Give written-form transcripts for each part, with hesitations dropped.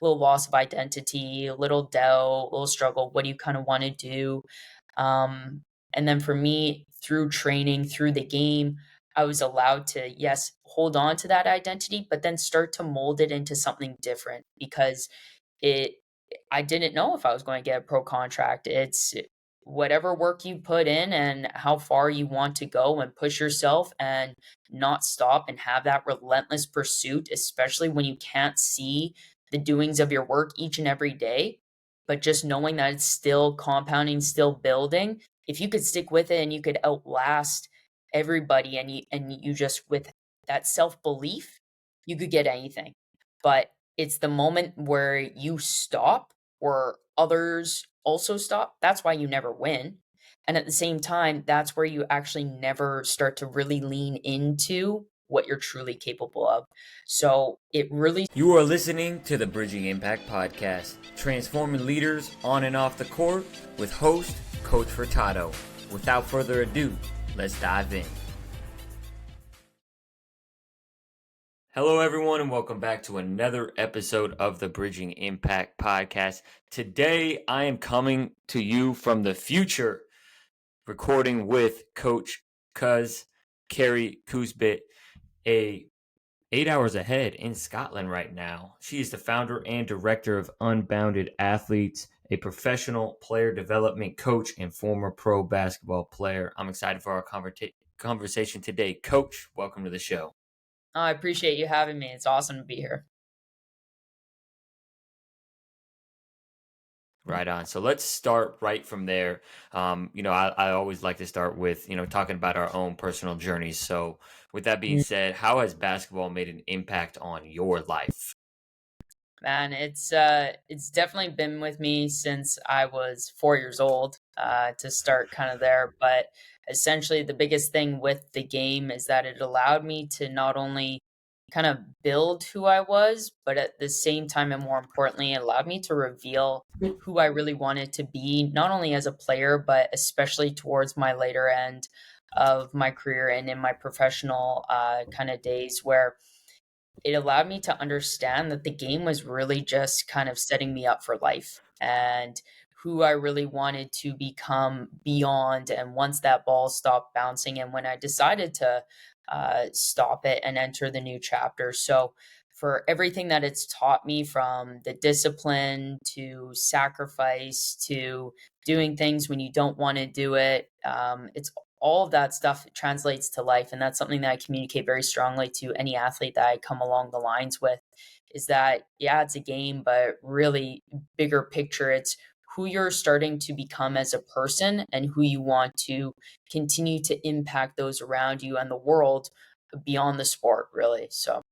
little loss of identity, a little doubt, a little struggle. What do you kind of want to do? Um, and then for me, through training, through the game, I was allowed to, yes, hold on to that identity, but then start to mold it into something different because it I didn't know if I was going to get a pro contract. It's whatever work you put in and how far you want to go and push yourself and not stop and have that relentless pursuit, especially when you can't see the doings of your work each and every day, but just knowing that it's still compounding, still building. If you could stick with it and you could outlast everybody and you just with that self-belief, you could get anything. But it's the moment where you stop or others also stop. That's why you never win. And at the same time, that's where you actually never start to really lean into what you're truly capable of. So it really You are listening to the Bridging Impact Podcast, transforming leaders on and off the court with host Coach Furtado. Without further ado, let's dive in. Hello, everyone, and welcome back to another episode of the Bridging Impact Podcast. Today, I am coming to you from the future, recording with Coach Kuzz, Carrie Kuzz, 8 hours ahead in Scotland right now. She is the founder and director of Unbounded Athletes, a professional player development coach and former pro basketball player. I'm excited for our conversation today. Coach, welcome to the show. I appreciate you having me. It's awesome to be here. Right on. So let's start right from there. I always like to start with, talking about our own personal journeys. So with that being said, how has basketball made an impact on your life? Man, it's definitely been with me since I was 4 years old, to start kind of there. But essentially, the biggest thing with the game is that it allowed me to not only kind of build who I was, but at the same time, and more importantly, it allowed me to reveal who I really wanted to be, not only as a player, but especially towards my later end of my career and in my professional kind of days where it allowed me to understand that the game was really just kind of setting me up for life and who I really wanted to become beyond. And once that ball stopped bouncing, and when I decided to stop it and enter the new chapter. So, for everything that it's taught me from the discipline to sacrifice to doing things when you don't want to do it, it's all of that stuff translates to life. And that's something that I communicate very strongly to any athlete that I come along the lines with is that, yeah, it's a game, but really bigger picture, it's who you're starting to become as a person and who you want to continue to impact those around you and the world beyond the sport, really. So,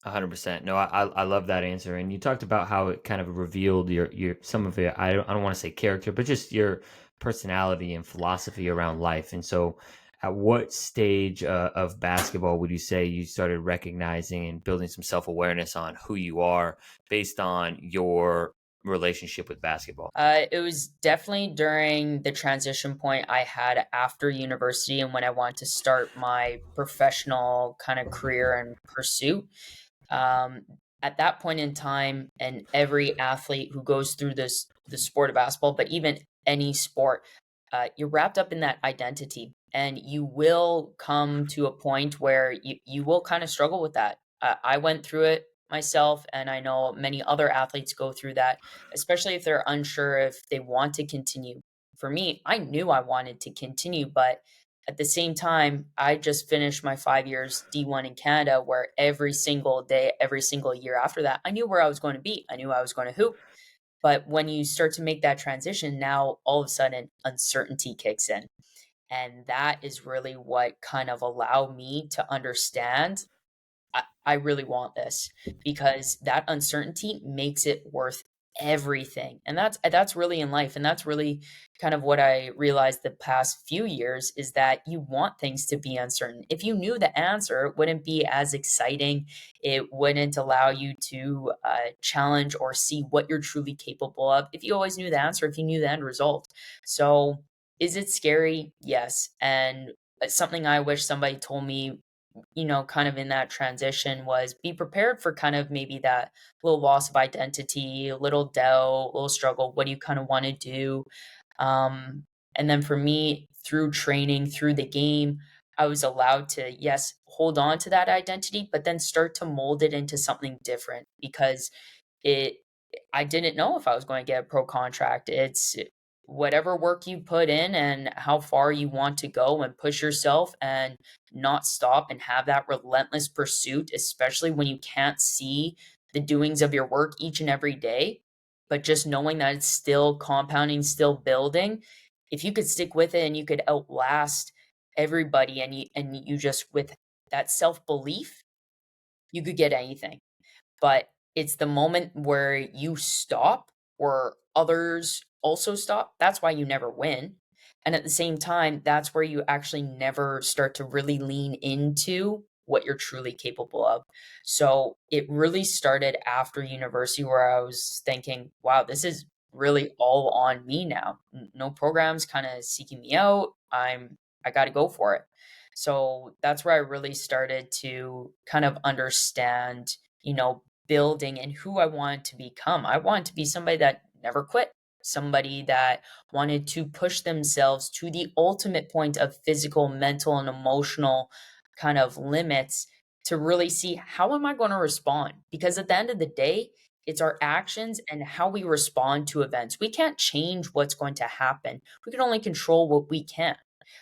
100%. No, I love that answer. And you talked about how it kind of revealed your some of your I don't want to say character, but just your personality and philosophy around life. And so, at what stage of basketball would you say you started recognizing and building some self awareness on who you are based on your relationship with basketball? it was definitely during the transition point I had after university and when I wanted to start my professional kind of career and pursuit. Um, at that point in time, and every athlete who goes through the sport of basketball, but even any sport, you're wrapped up in that identity, and you will come to a point where you will kind of struggle with that. I went through it myself, and I know many other athletes go through that, especially if they're unsure if they want to continue. For me, I knew I wanted to continue, but at the same time, I just finished my 5 years D1 in Canada, where every single day, every single year after that, I knew where I was going to be. I knew I was going to hoop. But when you start to make that transition, now all of a sudden uncertainty kicks in. And that is really what kind of allowed me to understand I really want this because that uncertainty makes it worth everything. And that's really in life. And that's really kind of what I realized the past few years is that you want things to be uncertain. If you knew the answer, it wouldn't be as exciting. It wouldn't allow you to challenge or see what you're truly capable of. If you always knew the answer, if you knew the end result. So is it scary? Yes. And it's something I wish somebody told me kind of in that transition was be prepared for kind of maybe that little loss of identity, a little doubt, a little struggle. What do you kind of want to do? Um, and then for me, through training, through the game, I was allowed to, yes, hold on to that identity, but then start to mold it into something different because it I didn't know if I was going to get a pro contract. It's whatever work you put in and how far you want to go and push yourself and not stop and have that relentless pursuit, especially when you can't see the doings of your work each and every day, but just knowing that it's still compounding, still building. If you could stick with it and you could outlast everybody and you just with that self-belief, you could get anything. But it's the moment where you stop or others also stop. That's why you never win. And at the same time, that's where you actually never start to really lean into what you're truly capable of. So it really started after university where I was thinking, wow, this is really all on me now. No programs kind of seeking me out. I got to go for it. So that's where I really started to kind of understand, building and who I wanted to become. I wanted to be somebody that never quit, somebody that wanted to push themselves to the ultimate point of physical, mental, and emotional kind of limits to really see how am I going to respond? Because at the end of the day, it's our actions and how we respond to events. We can't change what's going to happen. We can only control what we can.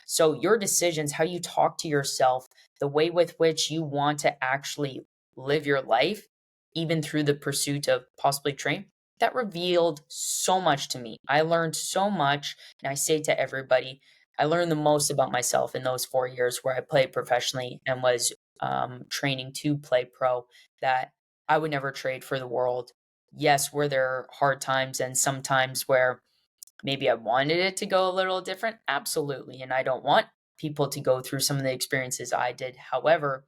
So your decisions, how you talk to yourself, the way with which you want to actually live your life, even through the pursuit of possibly train, that revealed so much to me. I learned so much, and I say to everybody, I learned the most about myself in those 4 years where I played professionally and was training to play pro that I would never trade for the world. Yes, were there hard times and sometimes where maybe I wanted it to go a little different? Absolutely. And I don't want people to go through some of the experiences I did. However,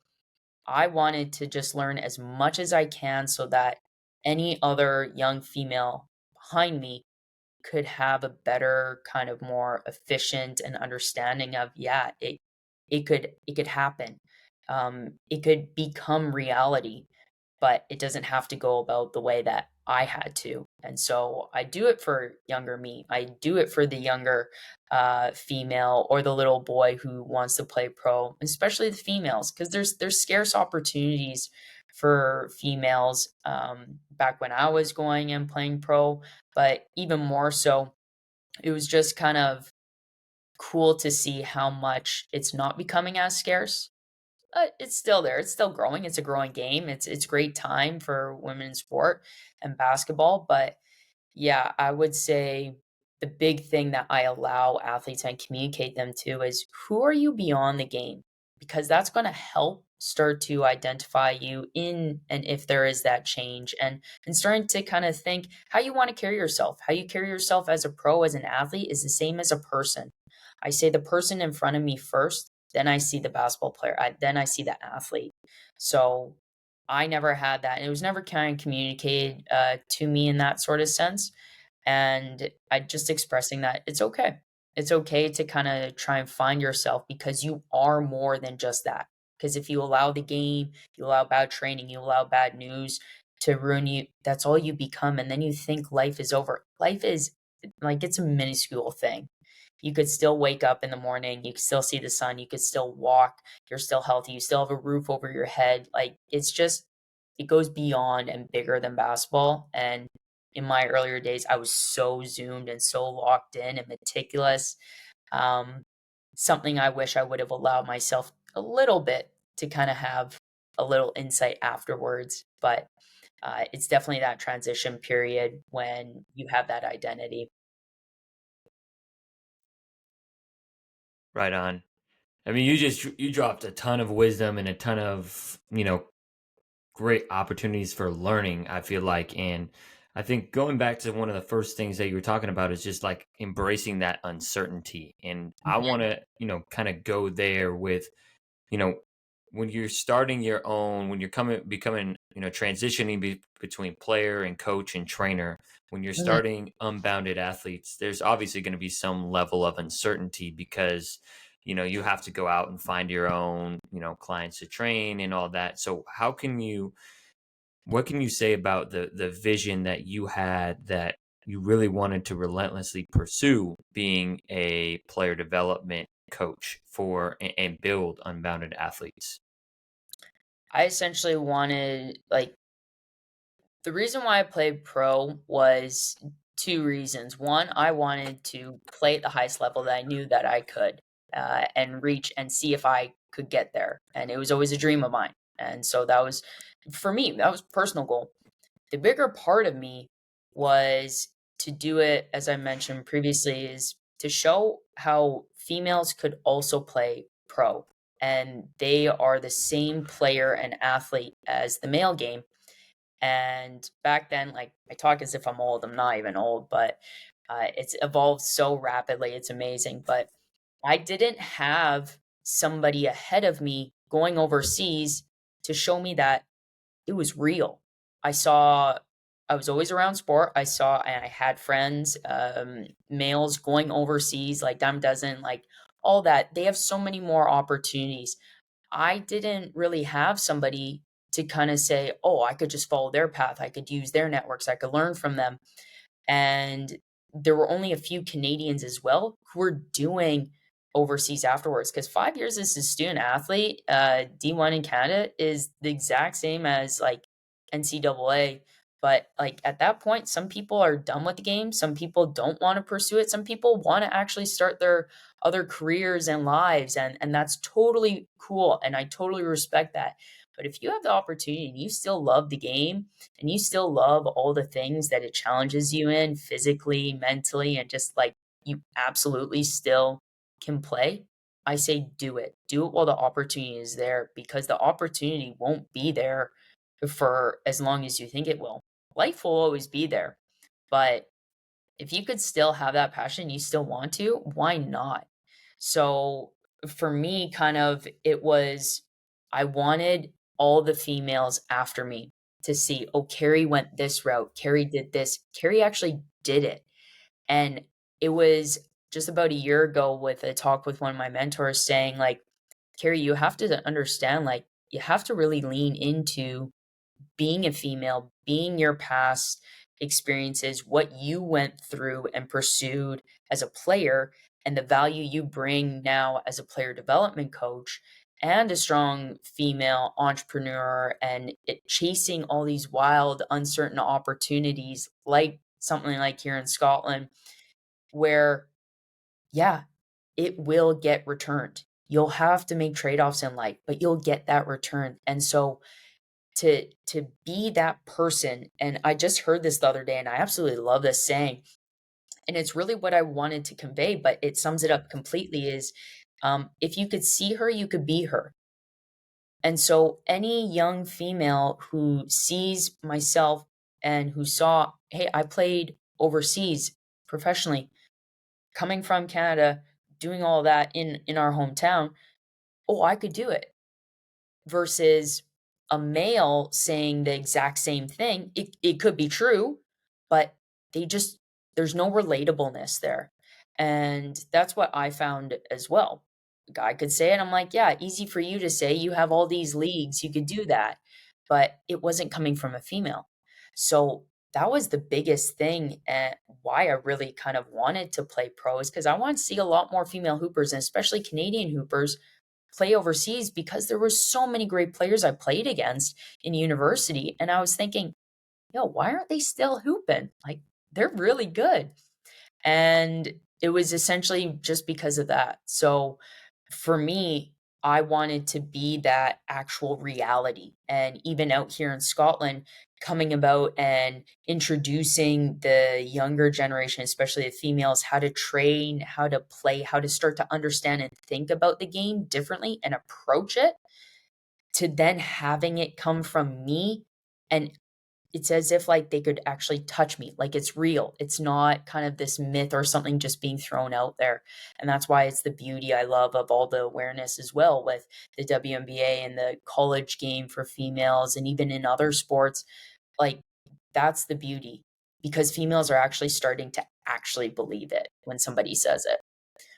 I wanted to just learn as much as I can so that any other young female behind me could have a better kind of more efficient and understanding of yeah, it could happen. It could become reality, but it doesn't have to go about the way that I had to. And so I do it for younger me. I do it for the younger female or the little boy who wants to play pro, especially the females, because there's scarce opportunities for females back when I was going and playing pro, but even more so, it was just kind of cool to see how much it's not becoming as scarce. It's still there. It's still growing. It's a growing game. It's great time for women in sport and basketball. But yeah, I would say the big thing that I allow athletes and communicate them to is who are you beyond the game? Because that's going to help start to identify you in and if there is that change and starting to kind of think how you want to carry yourself. How you carry yourself as a pro, as an athlete is the same as a person. I say the person in front of me first, then I see the basketball player. Then I see the athlete. So I never had that. And it was never kind of communicated to me in that sort of sense. And I just expressing that it's okay. It's okay to kind of try and find yourself because you are more than just that. Because if you allow the game, you allow bad training, you allow bad news to ruin you, that's all you become. And then you think life is over. Life is like it's a minuscule thing. You could still wake up in the morning, you could still see the sun, you could still walk, you're still healthy, you still have a roof over your head. Like it's just it goes beyond and bigger than basketball. And in my earlier days, I was so zoomed and so locked in and meticulous. Um, Something I wish I would have allowed myself a little bit to kind of have a little insight afterwards. But it's definitely that transition period when you have that identity. Right on. I mean, you dropped a ton of wisdom and a ton of, great opportunities for learning, I feel like. And I think going back to one of the first things that you were talking about is just like embracing that uncertainty. And I want Mhm. to, kind of go there with, you know, when you're starting your own, when you're becoming, transitioning between player and coach and trainer, when you're Mhm. starting unbounded athletes, there's obviously going to be some level of uncertainty because you have to go out and find your own, clients to train and all that. So what can you say about the vision that you had that you really wanted to relentlessly pursue being a player development coach for and build unbounded athletes? I essentially wanted, like, the reason why I played pro was two reasons. One, I wanted to play at the highest level that I knew that I could, and reach and see if I could get there. And it was always a dream of mine. And so that was, for me, that was a personal goal. The bigger part of me was to do it, as I mentioned previously, is to show how females could also play pro. And they are the same player and athlete as the male game. And back then, like, I talk as if I'm old. I'm not even old, but it's evolved so rapidly. It's amazing. But I didn't have somebody ahead of me going overseas to show me that it was real. I saw, I was always around sport. I saw, and I had friends, males going overseas, like dime a dozen, like all that. They have so many more opportunities. I didn't really have somebody to kind of say, oh, I could just follow their path. I could use their networks. I could learn from them. And there were only a few Canadians as well who were doing overseas afterwards. Because 5 years as a student athlete, D1 in Canada is the exact same as like NCAA. But like at that point, some people are done with the game. Some people don't want to pursue it. Some people want to actually start their other careers and lives, and that's totally cool. And I totally respect that. But if you have the opportunity and you still love the game, and you still love all the things that it challenges you in physically, mentally, and just like you absolutely still can play, I say do it. Do it while the opportunity is there, because the opportunity won't be there for as long as you think it will. Life will always be there. But if you could still have that passion, you still want to, why not? So for me, kind of, it was, I wanted all the females after me to see, oh, Carrie went this route. Carrie did this. Carrie actually did it. And it was just about a year ago with a talk with one of my mentors saying, like, Carrie, you have to understand, like, you have to really lean into being a female, being your past experiences, what you went through and pursued as a player, and the value you bring now as a player development coach and a strong female entrepreneur, and chasing all these wild, uncertain opportunities, like something like here in Scotland, where, yeah, it will get returned. You'll have to make trade offs in life, but you'll get that return. And so, to be that person, and I just heard this the other day and I absolutely love this saying, and it's really what I wanted to convey, but it sums it up completely, is if you could see her, you could be her. And so any young female who sees myself and who saw, hey, I played overseas professionally, coming from Canada, doing all that in our hometown, oh, I could do it, versus a male saying the exact same thing. It could be true, but they just, there's no relatableness there. And that's what I found as well. A guy could say it, I'm like, yeah, easy for you to say. You have all these leagues, you could do that. But it wasn't coming from a female. So that was the biggest thing, and why I really kind of wanted to play pro, is because I want to see a lot more female hoopers, and especially Canadian hoopers, play overseas, because there were so many great players I played against in university. And I was thinking, yo, why aren't they still hooping? Like, they're really good. And it was essentially just because of that. So for me, I wanted to be that actual reality. And even out here in Scotland, coming about and introducing the younger generation, especially the females, how to train, how to play, how to start to understand and think about the game differently and approach it, to then having it come from me. And it's as if like they could actually touch me, like it's real. It's not kind of this myth or something just being thrown out there. And that's why it's the beauty I love of all the awareness as well with the WNBA and the college game for females, and even in other sports. Like, that's the beauty, because females are actually starting to actually believe it when somebody says it.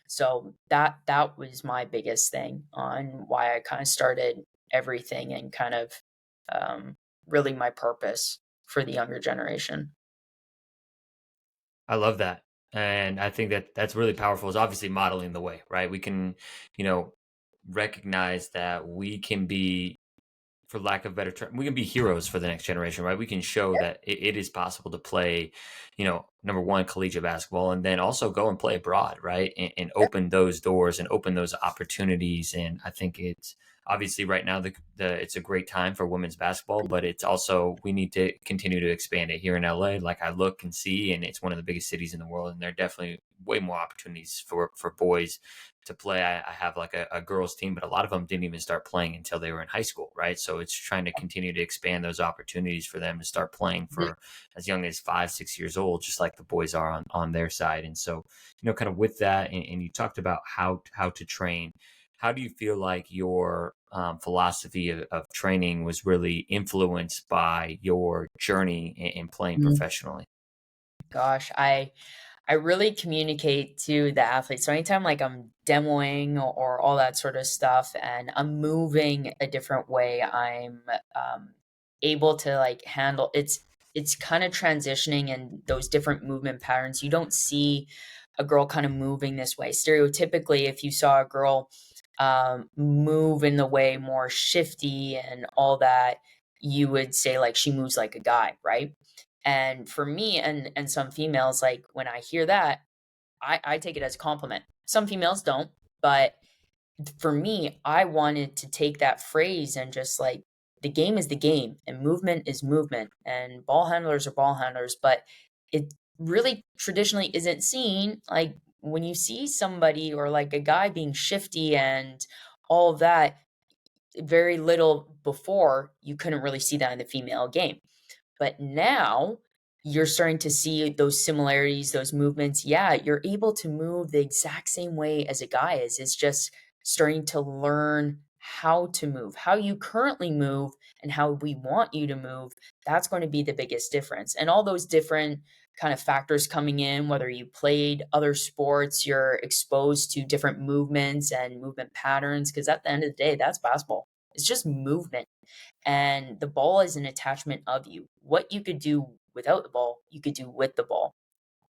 So that was my biggest thing on why I kind of started everything and kind of um, really my purpose for the younger generation. I love that. And I think that that's really powerful is obviously modeling the way, right? We can, you know, recognize that we can be, for lack of better term, we can be heroes for the next generation, right? We can show that it is possible to play, number one, collegiate basketball, and then also go and play abroad, right? And open those doors and open those opportunities. And I think it's obviously right now it's a great time for women's basketball, but it's also we need to continue to expand it here in LA. Like I look and see, and it's one of the biggest cities in the world, and there are definitely way more opportunities for boys to play. I have like a girls team, but a lot of them didn't even start playing until they were in high school, right? So it's trying to continue to expand those opportunities for them to start playing Mhm. for as young as 5, 6 years old, just like the boys are on their side. And so, kind of with that, and you talked about how to train. How do you feel like your philosophy of training was really influenced by your journey in playing Mhm. professionally? Gosh, I really communicate to the athletes. So anytime like I'm demoing or all that sort of stuff and I'm moving a different way, I'm able to like handle it's kind of transitioning in those different movement patterns. You don't see a girl kind of moving this way. Stereotypically, if you saw a girl move in the way more shifty and all that, you would say like she moves like a guy, right? And for me and some females, like when I hear that, I take it as a compliment. Some females don't, but for me, I wanted to take that phrase and just like the game is the game and movement is movement and ball handlers are ball handlers, but it really traditionally isn't seen like when you see somebody or like a guy being shifty and all of that very little before you couldn't really see that in the female game. But now you're starting to see those similarities, those movements. Yeah, you're able to move the exact same way as a guy is. It's just starting to learn how to move, how you currently move, and how we want you to move. That's going to be the biggest difference. And all those different kind of factors coming in, whether you played other sports, you're exposed to different movements and movement patterns. Because at the end of the day, that's basketball. It's just movement and the ball is an attachment of you. What you could do without the ball, you could do with the ball.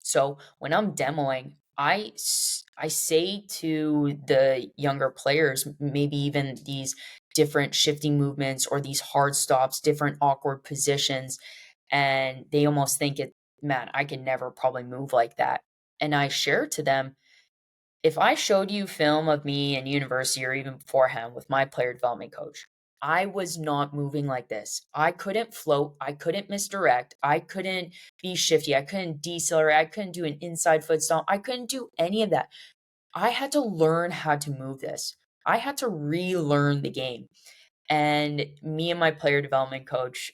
So when I'm demoing, I say to the younger players, maybe even these different shifting movements or these hard stops, different awkward positions, and they almost think it, man, I can never probably move like that. And I share to them, if I showed you film of me in university or even beforehand with my player development coach, I was not moving like this. I couldn't float. I couldn't misdirect. I couldn't be shifty. I couldn't decelerate. I couldn't do an inside foot stomp. I couldn't do any of that. I had to learn how to move this. I had to relearn the game. And me and my player development coach,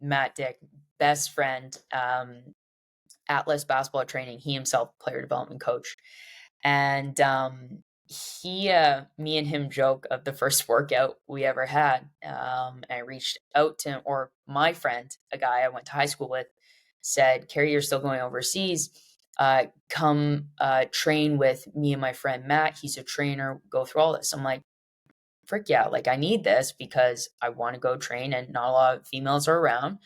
Matt Dick, best friend, Atlas basketball training, he himself player development coach. And me and him joke of the first workout we ever had. I reached out to him, or my friend, a guy I went to high school with, said, Carrie, you're still going overseas. Come train with me and my friend Matt. He's a trainer. Go through all this. I'm like, frick yeah, like I need this because I want to go train and not a lot of females are around.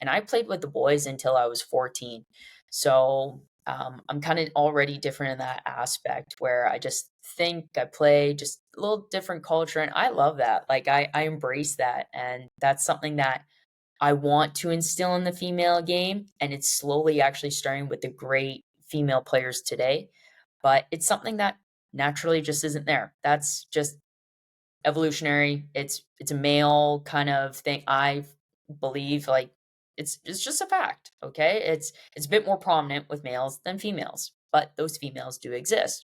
And I played with the boys until I was 14. So I'm kind of already different in that aspect where I just think I play just a little different culture. And I love that. Like I embrace that. And that's something that I want to instill in the female game. And it's slowly actually starting with the great female players today. But it's something that naturally just isn't there. That's just evolutionary. It's a male kind of thing. I believe like it's just a fact. Okay, it's a bit more prominent with males than females, but those females do exist.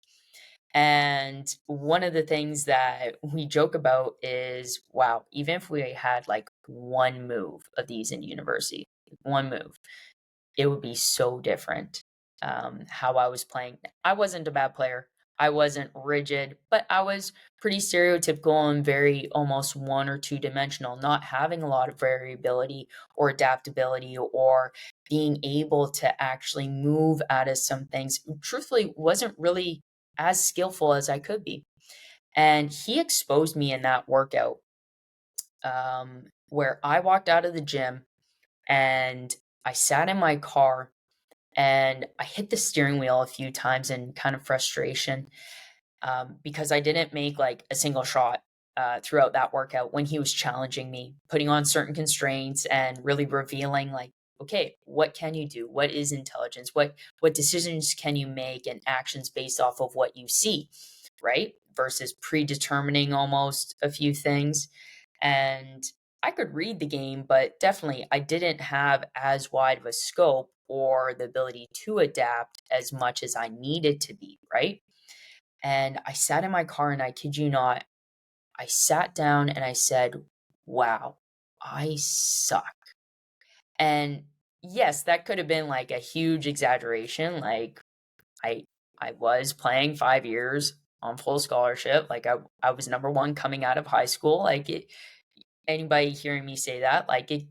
And one of the things that we joke about is, wow, even if we had like one move of these in university, one move, it would be so different, how I was playing. I wasn't a bad player. I wasn't rigid, but I was pretty stereotypical and very almost one or two dimensional, not having a lot of variability or adaptability or being able to actually move out of some things. Truthfully, wasn't really as skillful as I could be. And he exposed me in that workout, where I walked out of the gym and I sat in my car and I hit the steering wheel a few times in kind of frustration, because I didn't make like a single shot throughout that workout when he was challenging me, putting on certain constraints and really revealing like, okay, what can you do? What is intelligence? What decisions can you make and actions based off of what you see, right? Versus predetermining almost a few things. And I could read the game, but definitely I didn't have as wide of a scope or the ability to adapt as much as I needed to be, right? And I sat in my car and I kid you not, I sat down and I said, wow, I suck. And yes, that could have been like a huge exaggeration. Like I I was playing 5 years on full scholarship. Like I was number one coming out of high school. Anybody hearing me say that, like it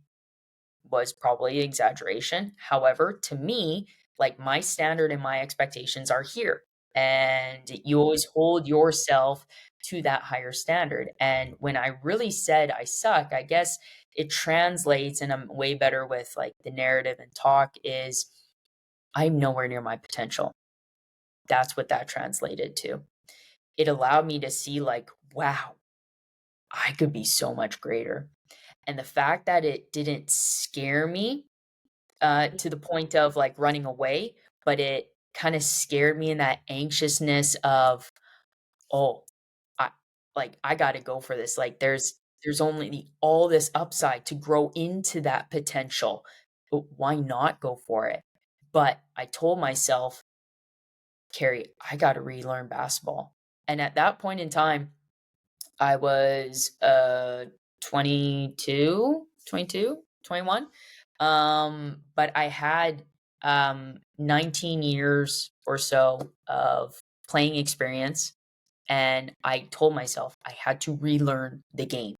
was probably exaggeration. However, to me, like my standard and my expectations are here. And you always hold yourself to that higher standard. And when I really said I suck, I guess it translates, and I'm way better with like the narrative and talk is I'm nowhere near my potential. That's what that translated to. It allowed me to see, like, wow, I could be so much greater. And the fact that it didn't scare me to the point of like running away, but it kind of scared me in that anxiousness of, oh, I I got to go for this. Like there's only all this upside to grow into that potential. But why not go for it? But I told myself, Carrie, I got to relearn basketball. And at that point in time, I was 22, 22, 21. But I had 19 years or so of playing experience, and I told myself I had to relearn the game.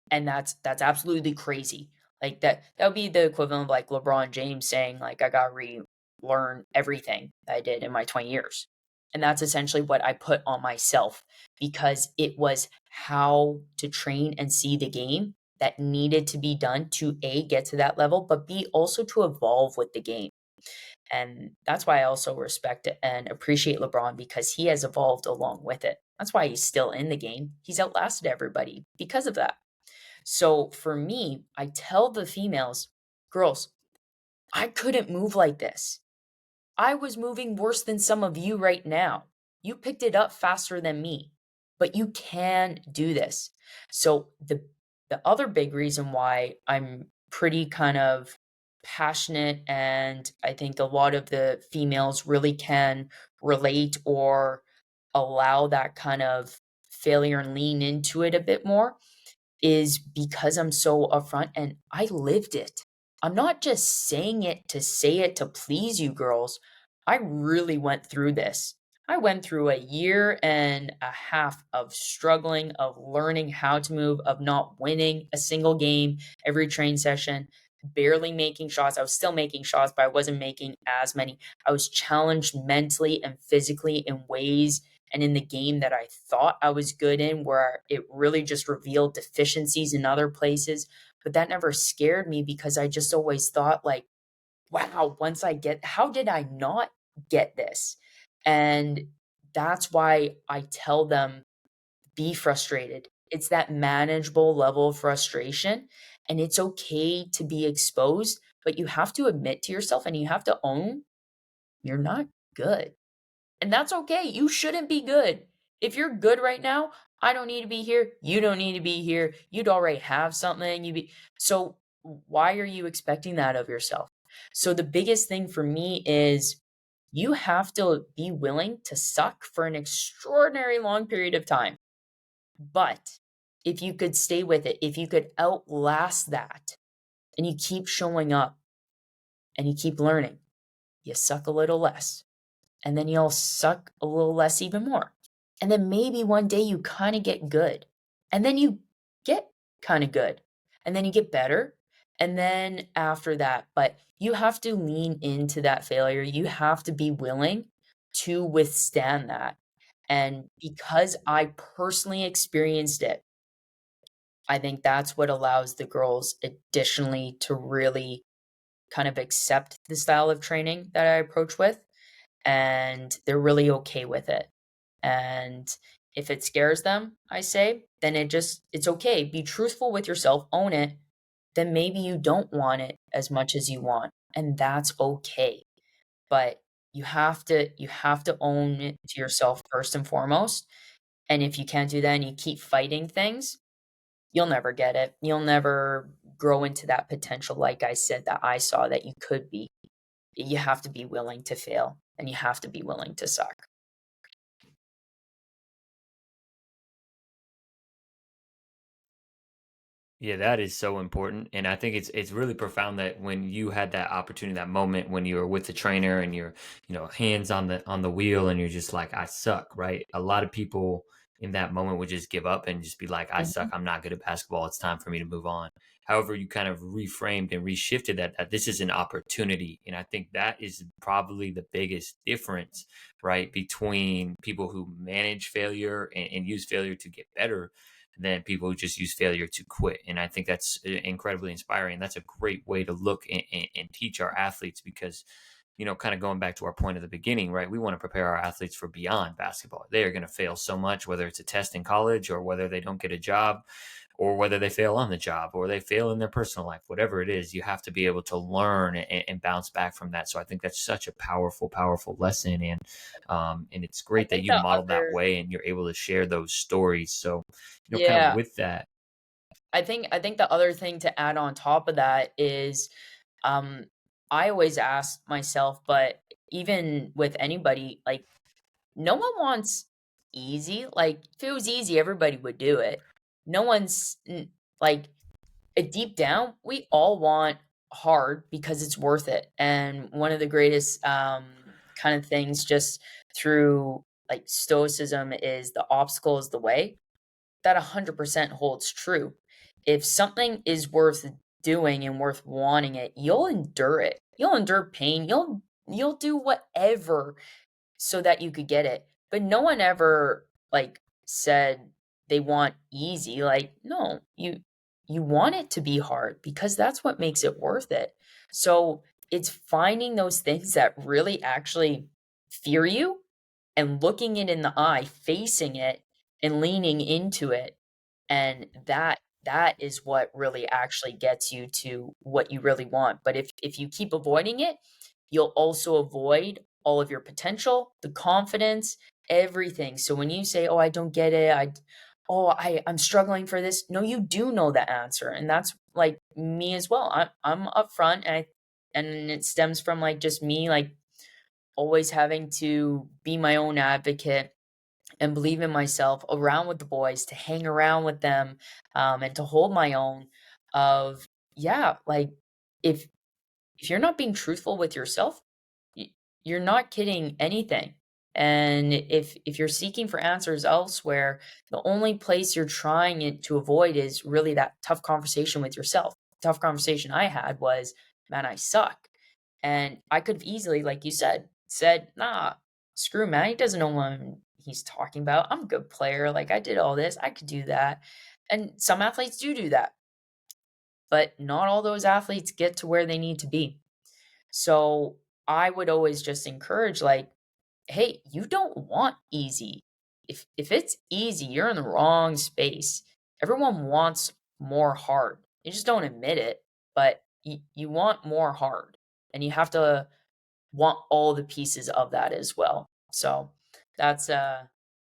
And that's absolutely crazy. Like that would be the equivalent of like LeBron James saying like I got to relearn everything that I did in my 20 years. And that's essentially what I put on myself because it was how to train and see the game that needed to be done to A, get to that level, but B, also to evolve with the game. And that's why I also respect and appreciate LeBron because he has evolved along with it. That's why he's still in the game. He's outlasted everybody because of that. So for me, I tell the females, girls, I couldn't move like this. I was moving worse than some of you right now. You picked it up faster than me, but you can do this. So the other big reason why I'm pretty kind of passionate and I think a lot of the females really can relate or allow that kind of failure and lean into it a bit more is because I'm so upfront and I lived it. I'm not just saying it to say it to please you girls. I really went through this. I went through a year and a half of struggling, of learning how to move, of not winning a single game every train session, barely making shots. I was still making shots, but I wasn't making as many. I was challenged mentally and physically in ways and in the game that I thought I was good in, where it really just revealed deficiencies in other places. But that never scared me because I just always thought, like, wow, once I get, how did I not get this? And that's why I tell them be frustrated. It's that manageable level of frustration. And it's okay to be exposed, but you have to admit to yourself and you have to own you're not good. And that's okay. You shouldn't be good. If you're good right now, I don't need to be here. You don't need to be here. You'd already have something. So why are you expecting that of yourself? So the biggest thing for me is you have to be willing to suck for an extraordinary long period of time. But if you could stay with it, if you could outlast that and you keep showing up and you keep learning, you suck a little less and then you'll suck a little less even more. And then maybe one day you kind of get good. And then you get kind of good. And then you get better. And then after that, but you have to lean into that failure. You have to be willing to withstand that. And because I personally experienced it, I think that's what allows the girls additionally to really kind of accept the style of training that I approach with, and they're really okay with it. And if it scares them, I say, then it's okay. Be truthful with yourself, own it. Then maybe you don't want it as much as you want, and that's okay. But you have to own it to yourself first and foremost. And if you can't do that and you keep fighting things, you'll never get it. You'll never grow into that potential, like I said, that I saw that you could be. You have to be willing to fail and you have to be willing to suck. Yeah, that is so important, and I think it's really profound that when you had that opportunity, that moment when you were with the trainer and you're, hands on the wheel, and you're just like, I suck, right? A lot of people in that moment would just give up and just be like, I suck, Mhm. I'm not good at basketball. It's time for me to move on. However, you kind of reframed and reshifted that this is an opportunity, and I think that is probably the biggest difference, right, between people who manage failure and use failure to get better than people who just use failure to quit. And I think that's incredibly inspiring. That's a great way to look and teach our athletes because, kind of going back to our point at the beginning, right? We want to prepare our athletes for beyond basketball. They are going to fail so much, whether it's a test in college or whether they don't get a job or whether they fail on the job or they fail in their personal life, whatever it is, you have to be able to learn and bounce back from that. So I think that's such a powerful, powerful lesson. And it's I great that think you the modeled that other way and you're able to share those stories. So, kind of Yeah, with that, I think the other thing to add on top of that is, um, I always ask myself, but even with anybody, like, no one wants easy. Like, if it was easy, everybody would do it. No one's like, deep down, we all want hard because it's worth it. And one of the greatest kind of things just through like stoicism is the obstacle is the way. That 100% holds true. If something is worth doing and worth wanting it, you'll endure it. You'll endure pain. You'll do whatever so that you could get it. But no one ever like said they want easy. Like, no, you want it to be hard because that's what makes it worth it. So it's finding those things that really actually fear you and looking it in the eye, facing it and leaning into it. And that is what really actually gets you to what you really want. But if you keep avoiding it, you'll also avoid all of your potential, the confidence, everything. So when you say, "Oh, I don't get it. I'm struggling for this." No, you do know the answer. And that's like me as well. I'm upfront and it stems from like just me like always having to be my own advocate and believe in myself around with the boys, to hang around with them, and to hold my own of, yeah, like if if you're not being truthful with yourself, you're not kidding anything. And if you're seeking for answers elsewhere, the only place you're trying it to avoid is really that tough conversation with yourself. Tough conversation I had was, man, I suck. And I could have easily, like you said, nah, screw man, he doesn't know what he's talking about. I'm a good player. Like I did all this, I could do that. And some athletes do that, but not all those athletes get to where they need to be. So I would always just encourage, like, hey, you don't want easy. If it's easy, you're in the wrong space. Everyone wants more hard. You just don't admit it, but you want more hard, and you have to want all the pieces of that as well. So that's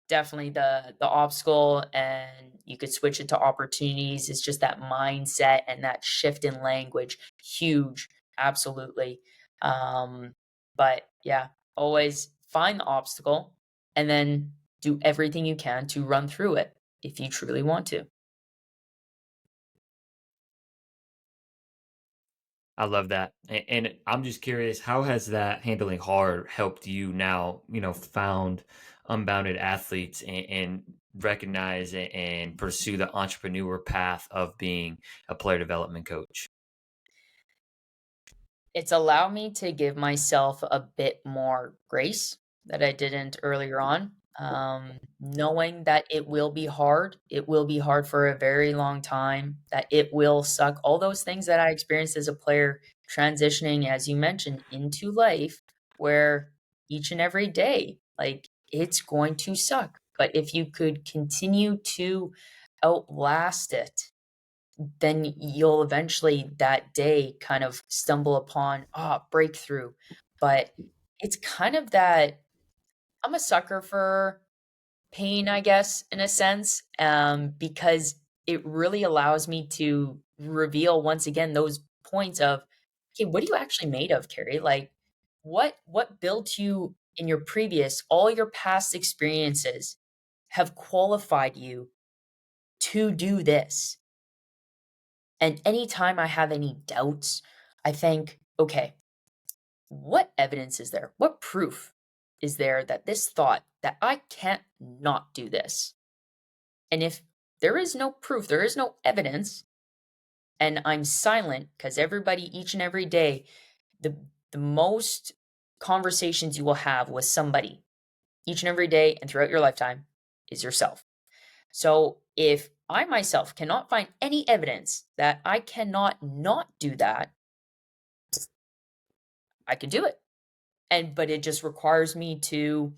definitely the obstacle, and you could switch it to opportunities. It's just that mindset and that shift in language. Huge, absolutely. Um, but yeah, always find the obstacle and then do everything you can to run through it if you truly want to. I love that. And I'm just curious, how has that handling hard helped you now, found unbounded athletes and recognize and pursue the entrepreneur path of being a player development coach? It's allowed me to give myself a bit more grace. that I didn't earlier on. Knowing that it will be hard for a very long time, that it will suck. All those things that I experienced as a player, transitioning, as you mentioned, into life, where each and every day, like it's going to suck. But if you could continue to outlast it, then you'll eventually that day kind of stumble upon breakthrough. But it's kind of that I'm a sucker for pain, I guess, in a sense, because it really allows me to reveal once again those points of, okay, what are you actually made of, Carrie? Like, what built you in your previous, all your past experiences have qualified you to do this. And anytime I have any doubts, I think, okay, what evidence is there? What proof is there that this thought that I can't not do this? And if there is no proof, there is no evidence, and I'm silent because everybody, each and every day, the the most conversations you will have with somebody each and every day and throughout your lifetime is yourself. So if I myself cannot find any evidence that I cannot not do that, I can do it. But it just requires me to,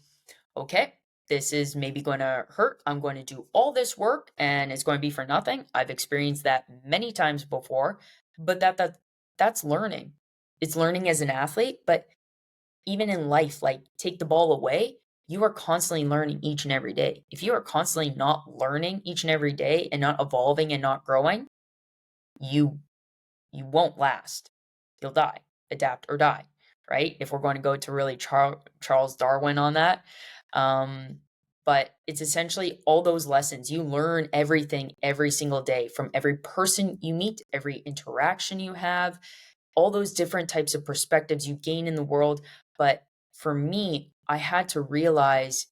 okay, this is maybe going to hurt. I'm going to do all this work and it's going to be for nothing. I've experienced that many times before, but that's learning. It's learning as an athlete, but even in life, like take the ball away, you are constantly learning each and every day. If you are constantly not learning each and every day and not evolving and not growing, you you won't last. You'll die, adapt or die, right? If we're going to go to really Charles Darwin on that. Um, but it's essentially all those lessons. You learn everything every single day from every person you meet, every interaction you have, all those different types of perspectives you gain in the world. But for me, I had to realize,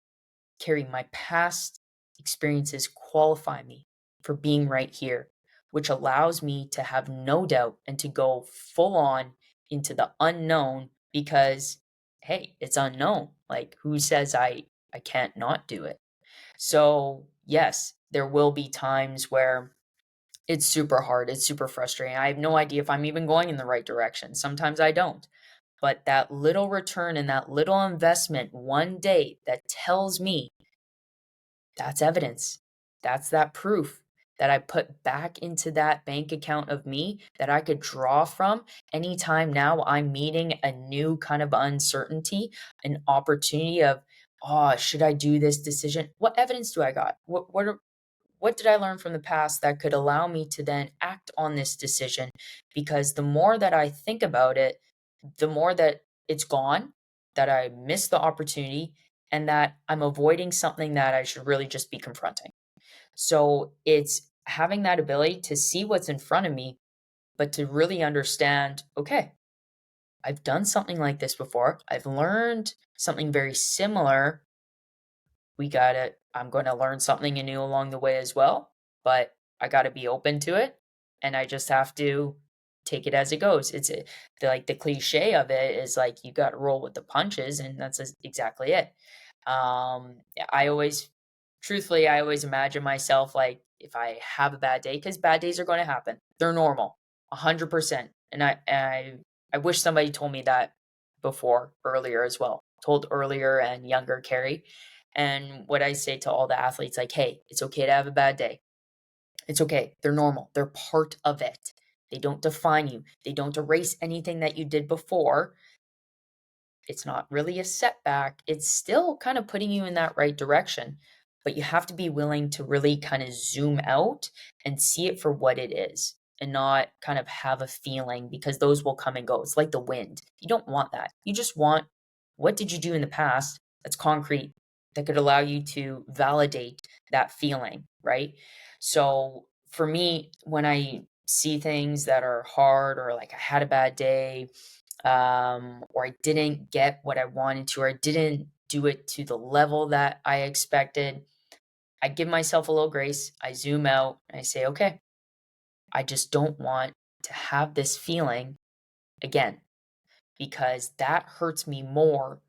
Carrie, my past experiences qualify me for being right here, which allows me to have no doubt and to go full on into the unknown because, hey, it's unknown. Like, who says I can't not do it? So, yes, there will be times where it's super hard, it's super frustrating. I have no idea if I'm even going in the right direction. Sometimes I don't. But that little return and that little investment one day that tells me that's evidence. That's that proof that I put back into that bank account of me that I could draw from anytime now I'm meeting a new kind of uncertainty, an opportunity of, oh, should I do this decision? What evidence do I got? What did I learn from the past that could allow me to then act on this decision? Because the more that I think about it, the more that it's gone, that I miss the opportunity, and that I'm avoiding something that I should really just be confronting. So it's having that ability to see what's in front of me, but to really understand, okay, I've done something like this before. I've learned something very similar. I'm going to learn something new along the way as well, but I got to be open to it. And I just have to take it as it goes. Like the cliche of it is like, you got to roll with the punches. And exactly it. I always, truthfully, I always imagine myself like if I have a bad day, because bad days are going to happen. They're normal, 100%. And I wish somebody told me that before, earlier as well. Told earlier and younger Carrie. And what I say to all the athletes, like, hey, it's okay to have a bad day. It's okay. They're normal. They're part of it. They don't define you. They don't erase anything that you did before. It's not really a setback. It's still kind of putting you in that right direction. But you have to be willing to really kind of zoom out and see it for what it is and not kind of have a feeling because those will come and go. It's like the wind. You don't want that. You just want what did you do in the past that's concrete that could allow you to validate that feeling, right? So for me, when I see things that are hard or like I had a bad day, or I didn't get what I wanted to, or I didn't do it to the level that I expected, I give myself a little grace. I zoom out and I say, okay, I just don't want to have this feeling again because that hurts me more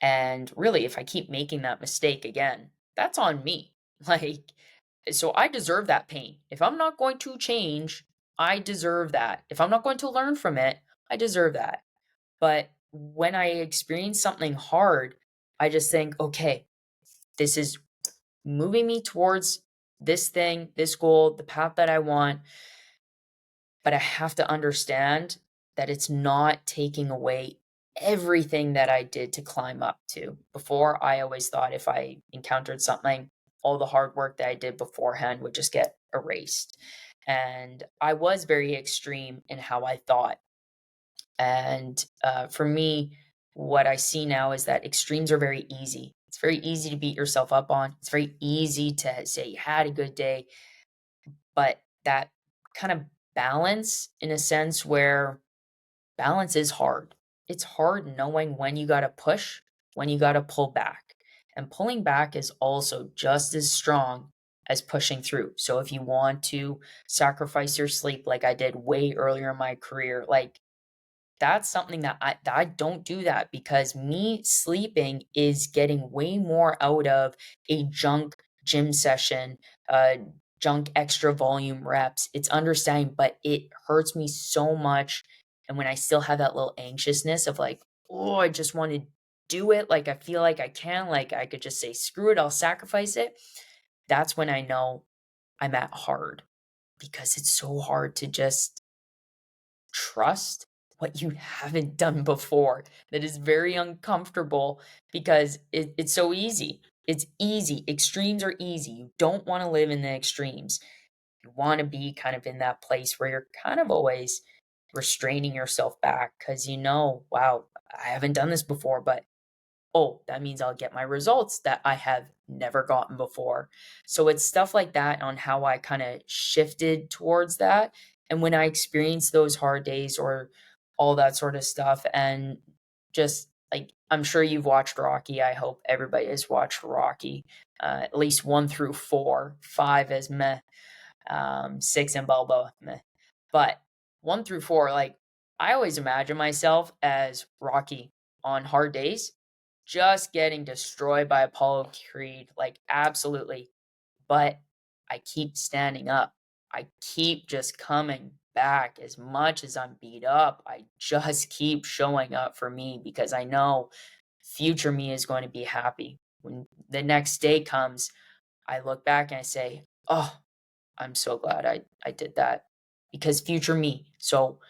And really, if I keep making that mistake again, that's on me. Like, so I deserve that pain. If I'm not going to change, I deserve that. If I'm not going to learn from it, I deserve that. But when I experience something hard, I just think, okay, this is moving me towards this thing, this goal, the path that I want. But I have to understand that it's not taking away everything that I did to climb up to. Before, I always thought if I encountered something, all the hard work that I did beforehand would just get erased. And I was very extreme in how I thought. And for me, what I see now is that extremes are very easy. It's very easy to beat yourself up on. It's very easy to say you had a good day, but that kind of balance, in a sense where balance is hard. It's hard knowing when you got to push, when you got to pull back. And pulling back is also just as strong as pushing through. So if you want to sacrifice your sleep like I did way earlier in my career, like that's something that I don't do that, because me sleeping is getting way more out of a junk gym session, uh, junk extra volume reps. It's understanding, but it hurts me so much. And when I still have that little anxiousness of like, oh, I just want to do it. Like I feel like I can, like I could just say, screw it, I'll sacrifice it. That's when I know I'm at hard, because it's so hard to just trust what you haven't done before. That is very uncomfortable, because it's so easy. It's easy. Extremes are easy. You don't want to live in the extremes. You want to be kind of in that place where you're kind of always restraining yourself back, because you know, wow, I haven't done this before, but oh, that means I'll get my results that I have never gotten before. So it's stuff like that on how I kind of shifted towards that. And when I experience those hard days or all that sort of stuff, and just like, I'm sure you've watched Rocky. I hope everybody has watched Rocky, at least 1 through 4. 5 is meh, 6 and Balboa, meh. But 1 through 4, like, I always imagine myself as Rocky on hard days, just getting destroyed by Apollo Creed, like, absolutely. But I keep standing up. I keep just coming back as much as I'm beat up. I just keep showing up for me, because I know future me is going to be happy. When the next day comes, I look back and I say, "Oh, I'm so glad I did that, because future me." So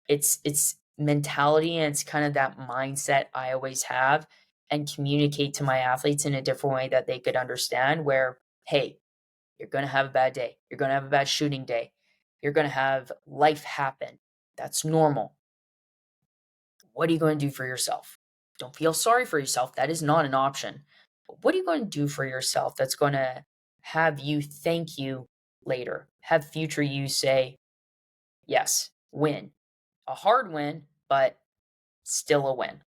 it's mentality, and it's kind of that mindset I always have, and communicate to my athletes in a different way that they could understand, where, hey, you're going to have a bad day. You're going to have a bad shooting day. You're going to have life happen. That's normal. What are you going to do for yourself? Don't feel sorry for yourself. That is not an option. But what are you going to do for yourself that's going to have you thank you later? Have future you say, yes, win. A hard win, but still a win.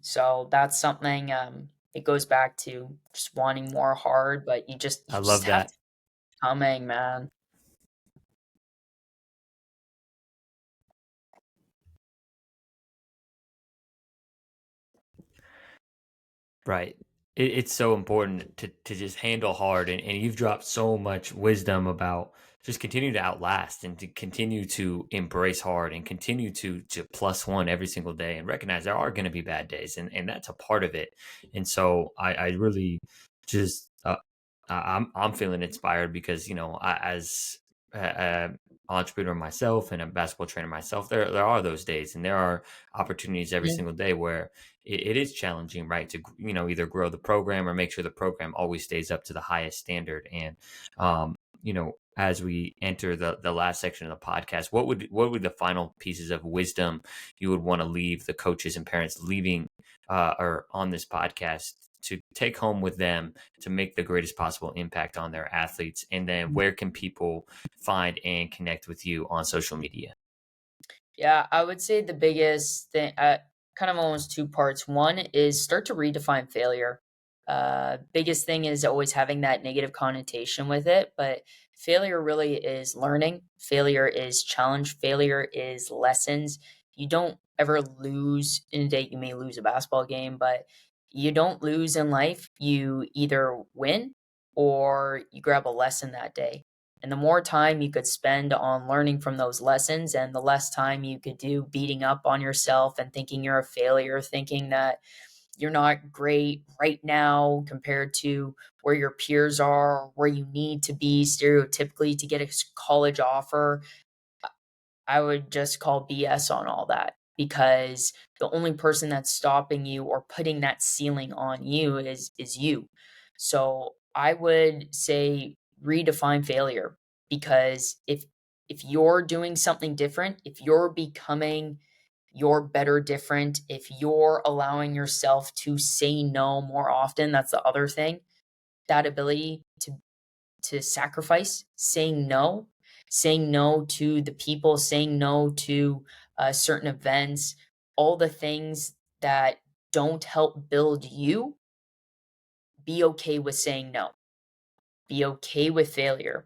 So that's something, it goes back to just wanting more hard, but you I just love have that. to keep coming, man. Right. It's so important to just handle hard, and you've dropped so much wisdom about just continue to outlast and to continue to embrace hard and continue to plus one every single day and recognize there are going to be bad days, and that's a part of it. And so I really just I'm feeling inspired because as a entrepreneur myself and a basketball trainer myself, there are those days, and there are opportunities every Mhm. single day where it is challenging, right? To either grow the program or make sure the program always stays up to the highest standard. And as we enter the last section of the podcast, what would the final pieces of wisdom you would want to leave the coaches and parents leaving or on this podcast to take home with them to make the greatest possible impact on their athletes? And then where can people find and connect with you on social media? Yeah, I would say the biggest thing, kind of almost two parts. One is start to redefine failure. Biggest thing is always having that negative connotation with it, but failure really is learning. Failure is challenge. Failure is lessons. You don't ever lose in a day. You may lose a basketball game, but You don't lose in life. You either win or you grab a lesson that day. And the more time you could spend on learning from those lessons and the less time you could do beating up on yourself and thinking you're a failure, thinking that you're not great right now compared to where your peers are, where you need to be stereotypically to get a college offer, I would just call BS on all that, because the only person that's stopping you or putting that ceiling on you is you. So I would say redefine failure, because if you're doing something different, if you're becoming your better different, if you're allowing yourself to say no more often, that's the other thing. That ability to sacrifice, saying no to the people, saying no to certain events, all the things that don't help build you. Be okay with saying no. Be okay with failure.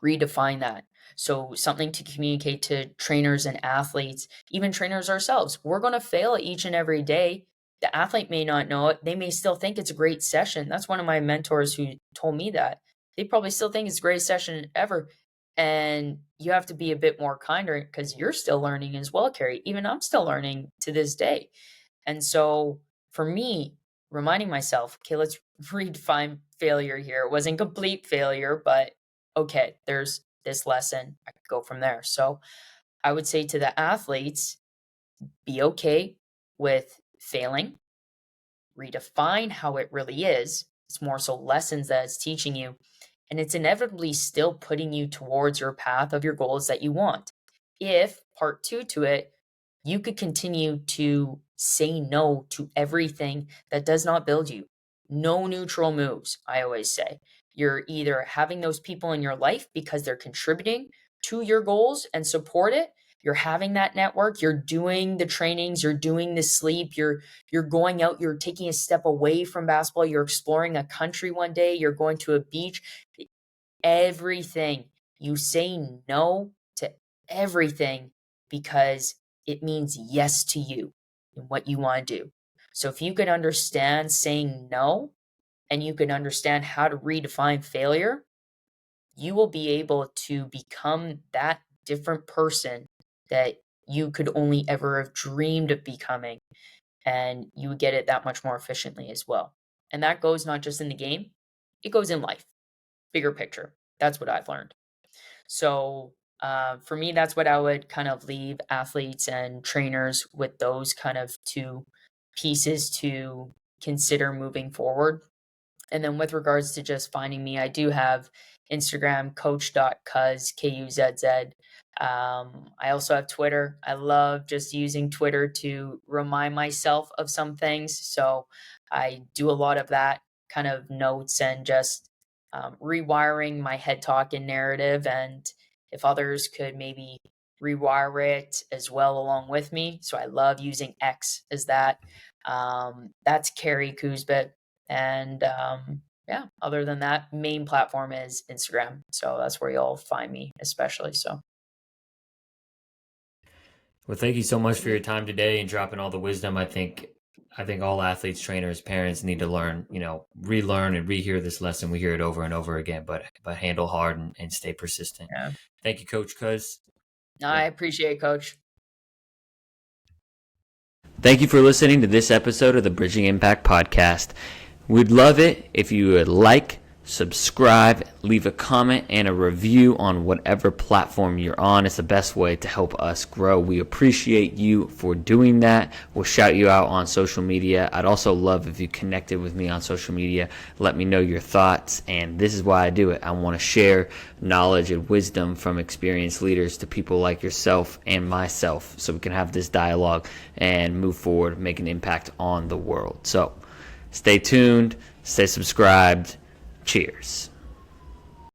Redefine that. So, something to communicate to trainers and athletes, even trainers ourselves. We're going to fail each and every day. The athlete may not know it. They may still think it's a great session. That's one of my mentors who told me that. They probably still think it's a great session ever. And you have to be a bit more kinder because you're still learning as well, Carrie. Even I'm still learning to this day. And so for me, reminding myself, okay, let's redefine failure here. It wasn't complete failure, but okay, there's this lesson. I could go from there. So I would say to the athletes, be okay with failing, redefine how it really is. It's more so lessons that it's teaching you. And it's inevitably still putting you towards your path of your goals that you want. If part two to it, you could continue to say no to everything that does not build you. No neutral moves, I always say. You're either having those people in your life because they're contributing to your goals and support it. You're having that network, you're doing the trainings, you're doing the sleep, you're going out, you're taking a step away from basketball, you're exploring a country one day, you're going to a beach. Everything. You say no to everything because it means yes to you and what you want to do. So if you can understand saying no and you can understand how to redefine failure, you will be able to become that different person that you could only ever have dreamed of becoming. And you would get it that much more efficiently as well. And that goes not just in the game, it goes in life, bigger picture. That's what I've learned. So for me, that's what I would kind of leave athletes and trainers with, those kind of two pieces to consider moving forward. And then with regards to just finding me, I do have Instagram, coach.kuzz, Kuzz. I also have Twitter. I love just using Twitter to remind myself of some things. So I do a lot of that kind of notes and just rewiring my head talk and narrative. And if others could maybe rewire it as well along with me. So I love using X as that. That's Carrie Kuzz. And yeah, other than that, main platform is Instagram. So that's where you'll find me, especially. So. Well, thank you so much for your time today and dropping all the wisdom. I think all athletes, trainers, parents need to learn, relearn and rehear this lesson. We hear it over and over again, but handle hard and stay persistent. Yeah. Thank you, Coach Kuzz. No, I appreciate it, Coach. Thank you for listening to this episode of the Bridging Impact Podcast. We'd love it if you would like, subscribe, leave a comment and a review on whatever platform you're on. It's the best way to help us grow. We appreciate you for doing that. We'll shout you out on social media. I'd also love if you connected with me on social media. Let me know your thoughts. And this is why I do it. I want to share knowledge and wisdom from experienced leaders to people like yourself and myself, so we can have this dialogue and move forward, make an impact on the world. So stay tuned, stay subscribed. Cheers.